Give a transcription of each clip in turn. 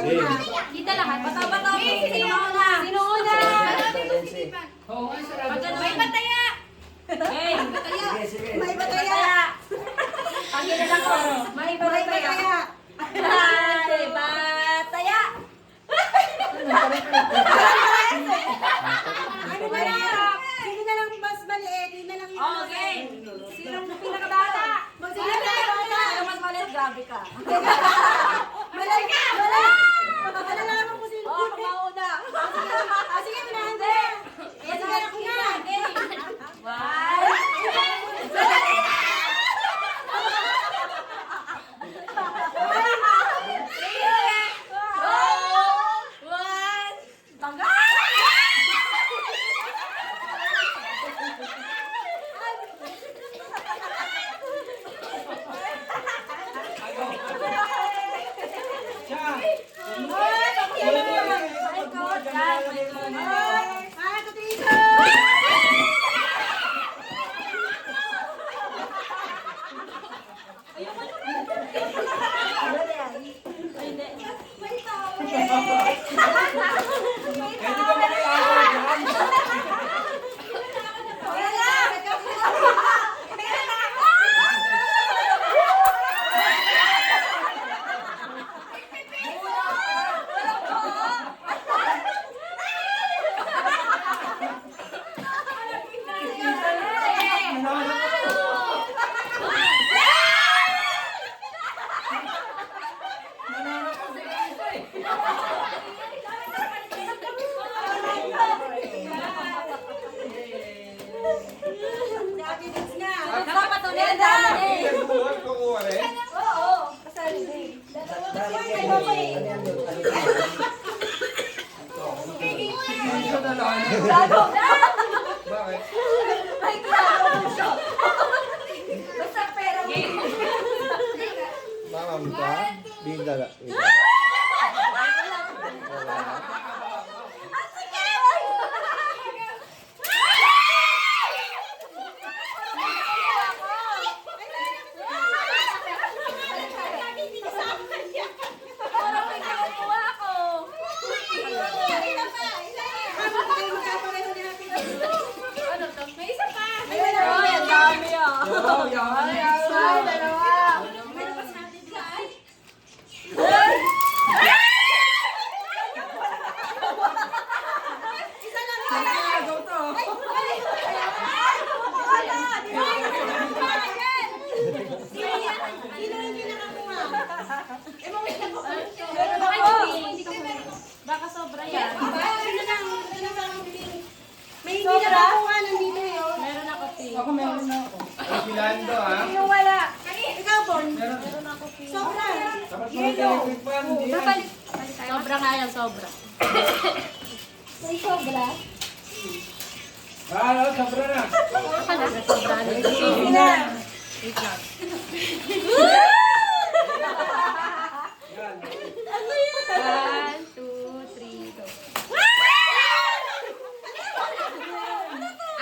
Kita lahat. Bata-bata. Sino una? Sino una? May bataya. Hey. May bataya. Pagkita lang ko. May bataya. May bataya. Ano ba na? Sino na lang mas maliit? Yun na lang yun. Okay. Sinong pinakabata? Sino na bata? Sino mas maliit? Grabe ka. Malay ka! Malay! Malalaman ko sino. Oh, mauna. Sige, unahan ko na. Sige, ako na. Mamam ka? Bindala. Baka sobra yan. May hindi na nakuha, nandito yun. Meron ako, P. Ako meron na ako. Pilando ha? Yung wala. Ikaw, Bon. Meron ako, P. Sobra. Dapat mo electric fan. Hindi yan. Sobra nga yan, sobra. May sobra. Ah, sobra na. Baka na, sobra na. Sige na. Wait lang. One, two, three, go.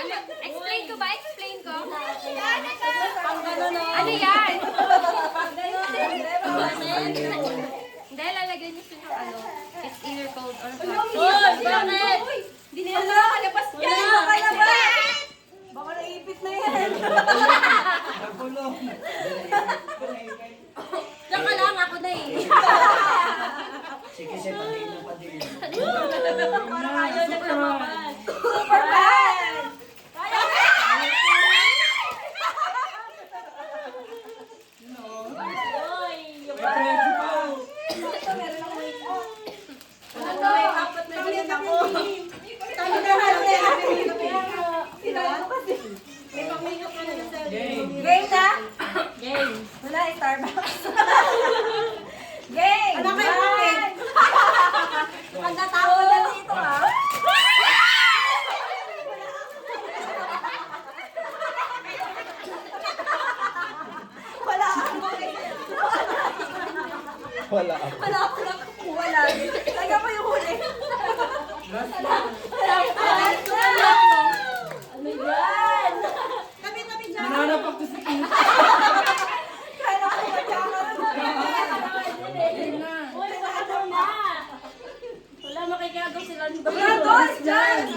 Ano? Explain ko ba? Explain ko? Ano yan? Hindi, lalagyan niyo siya ng ano. It's either cold or hot. Uy! Bakit? Hindi nila nakalabas yan! Nakalabas! Baka naipit na yan. Nakulong. Diyan ka lang, ako na eh. Sige, sige, pagkain ng pagkain. Parang ayaw na lumabas. Superman! Uy! Yung May pressure pa. apat na bilhin ako. Tayo na natin. May pang-makeup ka na sa Game. Game na? Game. Wala, Starbucks. Game! Ano kayo kapit? Ang natawa na dito ah. Doon, dyan!